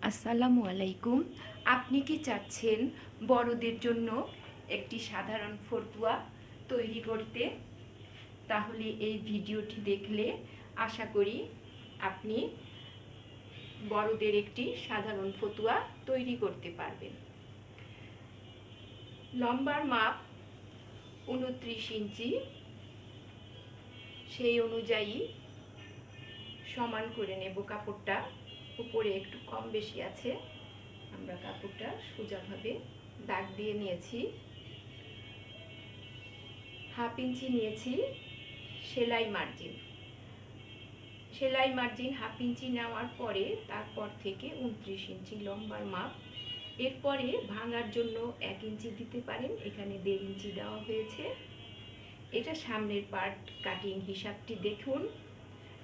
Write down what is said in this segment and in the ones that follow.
আসসালামু আলাইকুম। আপনি কি চাচ্ছেন বড়দের জন্য একটি সাধারণ ফতুয়া তৈরি করতে? তাহলে এই ভিডিওটি দেখলে আশা করি আপনি বড়দের একটি সাধারণ ফতুয়া তৈরি করতে পারবেন। লম্বার মাপ 29 ইঞ্চি, সেই অনুযায়ী সমান করে নেব কাপড়টা। উপরে একটু কম বেশি আছে, আমরা কাপড়টা সোজাভাবে দাগ দিয়ে নিয়েছি। 1/2 ইঞ্চি নিয়েছি সেলাই মার্জিন। সেলাই মার্জিন 1/2 ইঞ্চি নেওয়ার পরে তারপর থেকে 29 ইঞ্চি লম্বার মাপ। এরপরে ভাঙার জন্য 1 ইঞ্চি দিতে পারেন, এখানে 1.5 ইঞ্চি দেওয়া হয়েছে। এটা সামনের পার্ট কাটিং হিসাবটি দেখুন,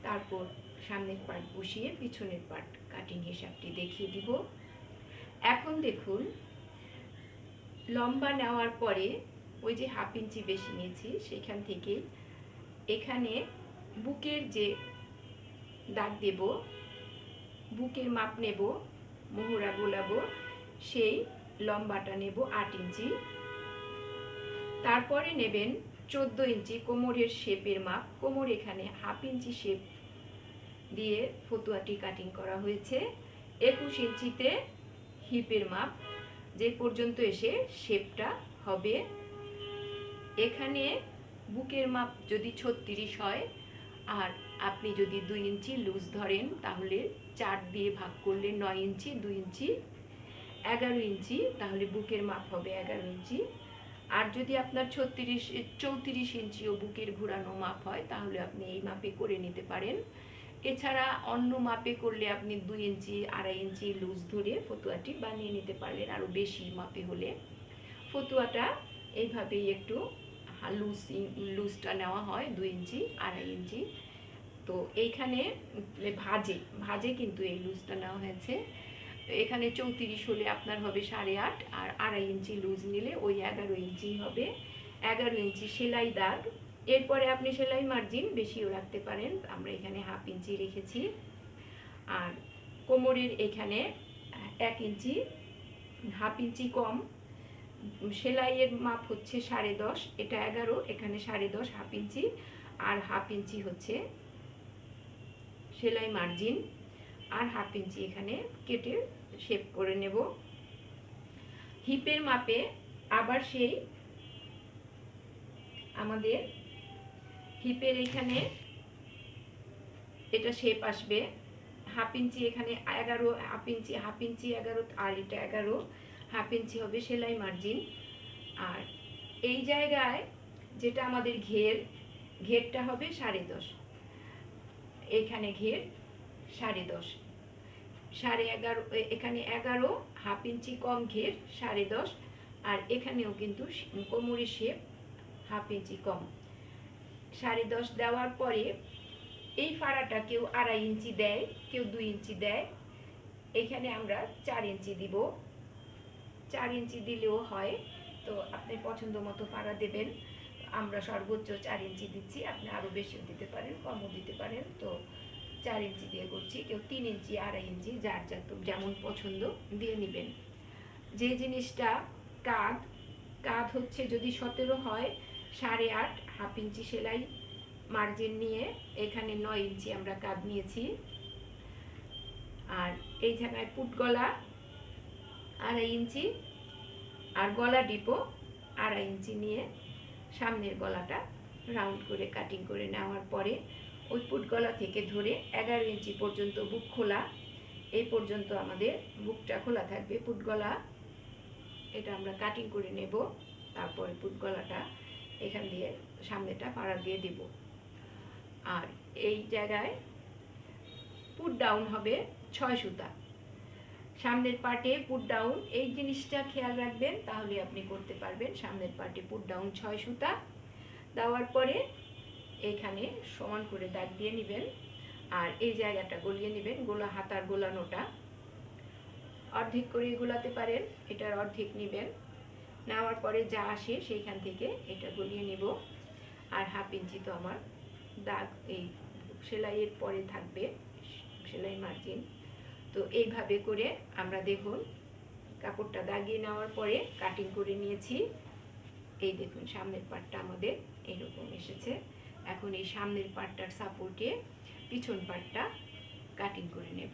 তারপর সামনের পার্ট বসিয়ে পিছনের পার্ট কাটিং হিসাবটি দেখিয়ে দিব। এখন দেখুন, লম্বা নেওয়ার পরে ওই যে 1/2 ইঞ্চি বেশি নিয়েছি, সেখান থেকে এখানে বুকের যে দাগ দেব, বুকের মাপ নেব, মোহরা গোলাবো, সেই লম্বাটা নেব 8 ইঞ্চি। তারপরে নেবেন 14 ইঞ্চি কোমরের শেপের মাপ। কোমর এখানে 1/2 ইঞ্চি শেপ দিয়ে ফতুয়াটি কাটিং করা হয়েছে। 21 ইঞ্চিতে হিপের মাপ, যে পর্যন্ত এসে শেপটা হবে। এখানে বুকের মাপ যদি 36 হয়, আর আপনি যদি 2 ইঞ্চি লুজ ধরেন, তাহলে 4 দিয়ে ভাগ করলে 9 ইঞ্চি, 2 ইঞ্চি 11 ইঞ্চি, তাহলে বুকের মাপ হবে 11 ইঞ্চি। আর যদি আপনার 34 ইঞ্চিও বুকের ঘোরানো মাপ হয়, তাহলে আপনি এই মাপে করে নিতে পারেন। এছাড়া অন্য মাপে করলে আপনি 2 ইঞ্চি 2.5 ইঞ্চি লুজ ধরে ফতুয়াটি বানিয়ে নিতে পারলেন। আরও বেশি মাপে হলে ফতুয়াটা এইভাবেই একটু লুজটা নেওয়া হয় 2 ইঞ্চি 2.5 ইঞ্চি। তো এইখানে ভাজে কিন্তু এই লুজটা নেওয়া হয়েছে। এখানে 34 হলে আপনার হবে 8.5, আর 2.5 ইঞ্চি লুজ নিলে ওই 11 ইঞ্চি হবে। 11 ইঞ্চি সেলাই দাগ। এরপরে আপনি সেলাই মার্জিন বেশিও রাখতে পারেন, আমরা এখানে 1/2 ইঞ্চি রেখেছি। আর কোমরের এখানে 1 ইঞ্চি, 1/2 ইঞ্চি কম। সেলাইয়ের মাপ হচ্ছে 10.5, এটা 11, এখানে 10.5, 1/2 ইঞ্চি, আর 1/2 ইঞ্চি হচ্ছে সেলাই মার্জিন, আর 1/2 ইঞ্চি এখানে কেটে শেপ করে নেব। হিপের মাপে আবার সেই আমাদের হিপের এখানে এটা শেপ আসবে 1/2 ইঞ্চি, এখানে 11, 1/2 ইঞ্চি, 1/2 ইঞ্চি 11, আর এটা 11, 1/2 ইঞ্চি হবে সেলাই মার্জিন। আর এই জায়গায় যেটা আমাদের ঘেরটা হবে 10.5, এখানে ঘের 10.5, 11.5, এখানে 11, 1/2 ইঞ্চি কম ঘের 10.5, আর এখানেও কিন্তু কোমরের শেপ 1/2 ইঞ্চি কম। 10.5 দেওয়ার পরে এই ফাড়াটা কেউ 2.5 ইঞ্চি দেয়, কেউ 2 ইঞ্চি দেয়। এখানে আমরা 4 ইঞ্চি দিব। 4 ইঞ্চি দিলেও হয়, তো আপনি পছন্দ মতো ফাড়া দেবেন। আমরা সর্বোচ্চ 4 ইঞ্চি দিচ্ছি, আপনি আরও বেশিও দিতে পারেন, কমও দিতে পারেন। তো 4 ইঞ্চি দিয়ে করছি, কেউ 3 ইঞ্চি 2.5 ইঞ্চি, যার যেমন পছন্দ দিয়ে নেবেন। যে জিনিসটা কাঁধ হচ্ছে যদি 17 হয়, 8.5, 1/2 ইঞ্চি সেলাই মার্জিন নিয়ে এখানে 9 ইঞ্চি আমরা কাঁধ নিয়েছি। আর এই জায়গায় পুট গলা 2.5 ইঞ্চি, আর গলা ডিপো 2.5 ইঞ্চি নিয়ে সামনের গলাটা রাউন্ড করে কাটিং করে নেওয়ার পরে ওই পুট গলা থেকে ধরে 11 ইঞ্চি পর্যন্ত বুক খোলা, এই পর্যন্ত আমাদের বুকটা খোলা থাকবে। পুট গলা এটা আমরা কাটিং করে নেব। তারপরে পুট গলাটা এখান দিয়ে সামনেটা ফাড়া দিয়ে দিব। আর এই জায়গায় পুট ডাউন হবে 6 সুতা। সামনের পার্টে পুট ডাউন, এই জিনিসটা খেয়াল রাখবেন, তাহলে আপনি করতে পারবেন। সামনের পার্টে পুট ডাউন 6 সুতা দেওয়ার পরে এখানে সমান করে দাগ দিয়ে নেবেন, আর এই জায়গাটা গলিয়ে নেবেন। হাতার গোলানোটা অর্ধেক করে গোলাতে পারেন, এটার অর্ধেক নেবেন। নেওয়ার পরে যা আসে সেইখান থেকে এটা গলিয়ে নেব। আর 1/2 ইঞ্চি তো আমার দাগ এই সেলাইয়ের পরে থাকবে, সেলাই মার্জিন। তো এইভাবে করে আমরা দেখুন কাপড়টা দাগিয়ে নেওয়ার পরে কাটিং করে নিয়েছি। এই দেখুন সামনের পাটটা আমাদের এরকম এসেছে। এখন এই সামনের পাটটার সাপোর্টে পিছন পাটটা কাটিং করে নেব।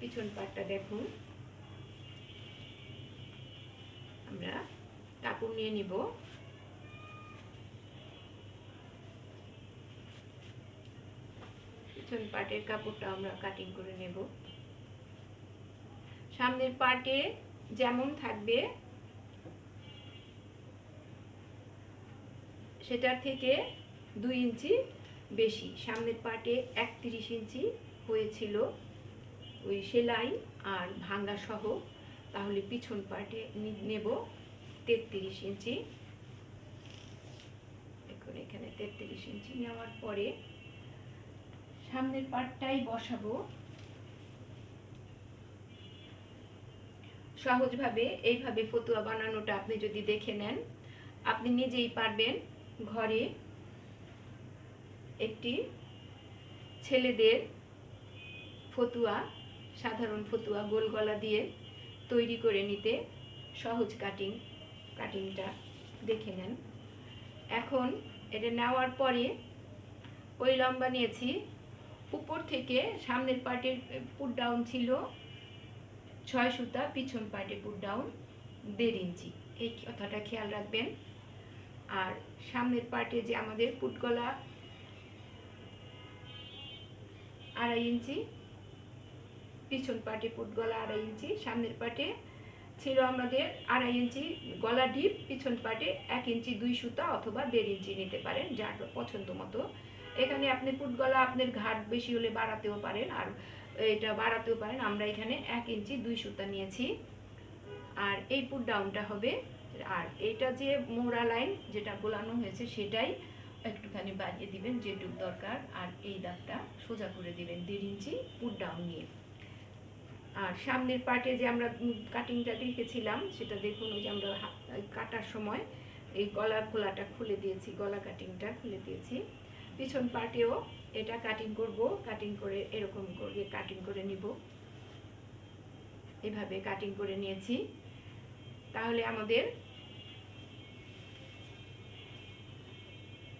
পিছন পাটটা দেখুন আমরা কাপড় নিয়ে নিব। পিছন পাটের কাপড়টা আমরা কাটিং করে নেব। সামনের পাটে যেমন থাকবে সেটার থেকে 2 ইঞ্চি বেশি, সামনের পাটে 31 ইঞ্চি হয়েছিল ওই সেলাই আর ভাঙ্গা সহ, তাহলে পিছন পাটে নেব 33 ইঞ্চি। দেখুন এখানে 33 ইঞ্চি নেওয়ার পরে সামনের পাটটাই বসাবো। সহজভাবে এইভাবে ফতুয়া বানানোটা আপনি যদি দেখে নেন আপনি নিজেই পারবেন। ঘরে একটি ছেলেদের ফতুয়া, সাধারণ ফতুয়া গোল গলা দিয়ে তৈরি করে নিতে সহজ কাটিংটা দেখে নেন। এখন এটা নেওয়ার পরে ওই লম্বা নিয়েছি, উপর থেকে সামনের পার্টের পুট ডাউন ছিল 6 সুতা, পিছন পার্টে পুট ডাউন 1.5 ইঞ্চি, এই কথাটা খেয়াল রাখবেন। আর সামনের পার্টে যে আমাদের পুট গলা 2.5 ইঞ্চি, পিছন পার্টে পুট গলা 2.5 ইঞ্চি, সামনের পার্টে ছিল আমাদের 2.5 ইঞ্চি গলা ডিপ, পিছন পার্টে 1 ইঞ্চি 2 সুতা অথবা 1.5 ইঞ্চি নিতে পারেন, যার পছন্দ মতো। এখানে আপনি পুট গলা আপনার ঘাট বেশি হলে বাড়াতেও পারেন আর এটা বাড়াতেও পারেন। আমরা এখানে 1 ইঞ্চি 2 সুতা নিয়েছি। আর এই পুট ডাউনটা হবে, আর এইটা যে মোড়া লাইন যেটা গোলানো হয়েছে সেটাই একটুখানি বাড়িয়ে দিবেন যেটুকু দরকার, আর এই দাগটা সোজা করে দিবেন 1.5 ইঞ্চি পুট ডাউন নিয়ে। আর সামনের পার্টে যে আমরা কাটিংটা রেখেছিলাম সেটা দেখুন, ওই যে আমরা কাটার সময় এই গলার খোলাটা খুলে দিয়েছি, গলা কাটিংটা খুলে দিয়েছি। পিছন পার্টেও এটা কাটিং করব, কাটিং করে এরকম করে কাটিং করে নিব। এভাবে কাটিং করে নিয়েছি। তাহলে আমাদের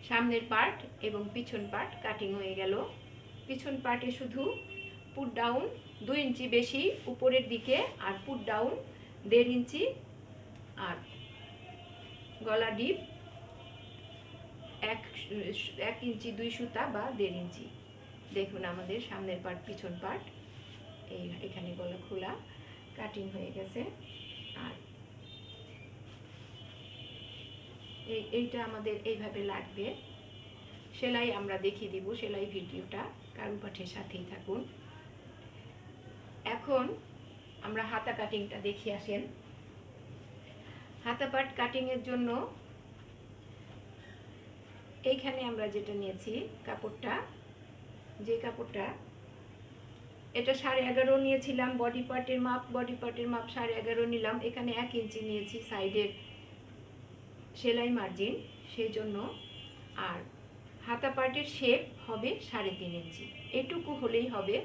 সামনের পার্ট এবং পিছন পার্ট কাটিং হয়ে গেল। পিছন পার্টে শুধু পুট ডাউন 2 ইঞ্চি বেশি উপরের দিকে, আর পুট ডাউন 1.5 ইঞ্চি, আর গলা ডিপ 1 ইঞ্চি 2 সুতা বা 1.5 ইঞ্চি। দেখুন আমাদের সামনের পার্ট পিছন পার্ট এখানে গলা খোলা কাটিং হয়ে গেছে। আর এইটা আমাদের এইভাবে লাগবে। সেলাই আমরা দেখিয়ে দিব, সেলাই ভিডিওটা কারুপাঠের সাথেই থাকুন। এখন আমরা হাতা কাটিংটা দেখে আসেন। হাতা পাট কাটিং এর জন্য এইখানে আমরা যেটা নিয়েছি কাপড়টা, যে কাপড়টা এটা 11.5 নিয়েছিলাম বডি পার্টের মাপ, 11.5 নিলাম। এখানে 1 ইঞ্চি নিয়েছি সাইডের সেলাই মার্জিন সেই জন্য। আর হাতা পার্টের শেপ হবে 3.5 ইঞ্চি, এটুকু হলেই হবে।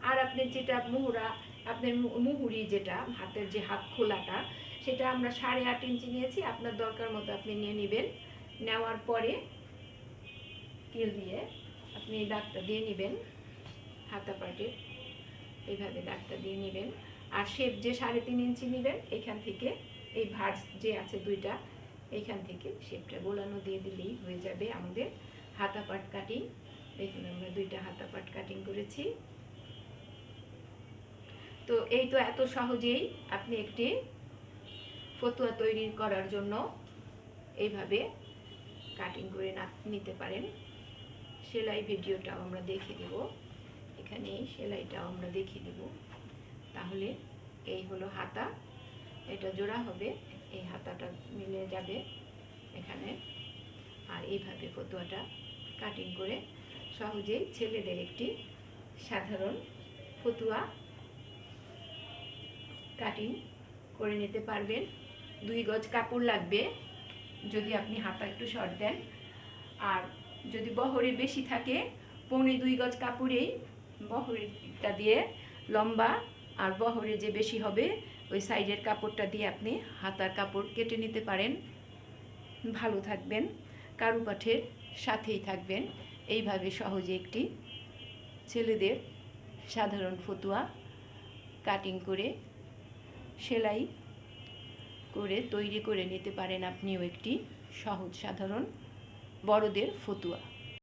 আর আপনি যেটা মুহুরা, আপনার মুহুরি যেটা হাতের যে হাত খোলাটা সেটা আমরা 8.5 ইঞ্চি নিয়েছি। আপনার দরকার মতো আপনি নিয়ে নেবেন। নেওয়ার পরে স্কেল দিয়ে আপনি দাগটা দিয়ে নেবেন, হাতা পার্টের এইভাবে দাগটা দিয়ে নেবেন। আর শেপ যে 3.5 ইঞ্চি নেবেন, এখান থেকে এই ভাঁজ যে আছে দুইটা, এইখান থেকে শেপটা গোলানো দিয়ে দিলেই হয়ে যাবে আমাদের হাতা পাট কাটিং। দেখুন আমরা 2টা হাতা পাট কাটিং করেছি। তো এই তো এত সহজেই আপনি একটি ফতুয়া তৈরি করার জন্য এইভাবে কাটিং করে নিতে পারেন। সেলাই ভিডিওটাও আমরা দেখিয়ে দেব, এখানে সেলাইটাও আমরা দেখিয়ে দেব। তাহলে এই হলো হাতা, এটা জোড়া হবে, এই হাতাটা মিলে যাবে এখানে। আর এইভাবে ফতুয়াটা কাটিং করে সহজেই ছেলেদের একটি সাধারণ ফতুয়া কাটিং করে নিতে পারবেন। 2 গজ কাপড় লাগবে যদি আপনি হাতা একটু শর্ট দেন, আর যদি বহরে বেশি থাকে 1.25 গজ কাপড়েই বহরটা দিয়ে লম্বা আর বহরে যে বেশি হবে ওই সাইডের কাপড়টা দিয়ে আপনি হাতার কাপড় কেটে নিতে পারেন। ভালো থাকবেন, কারুপাঠের সাথেই থাকবেন। এইভাবে সহজে একটি ছেলেদের সাধারণ ফতুয়া কাটিং করে সেলাই করে তৈরি করে নিতে পারেন আপনিও একটি সহজ সাধারণ বড়দের ফতুয়া।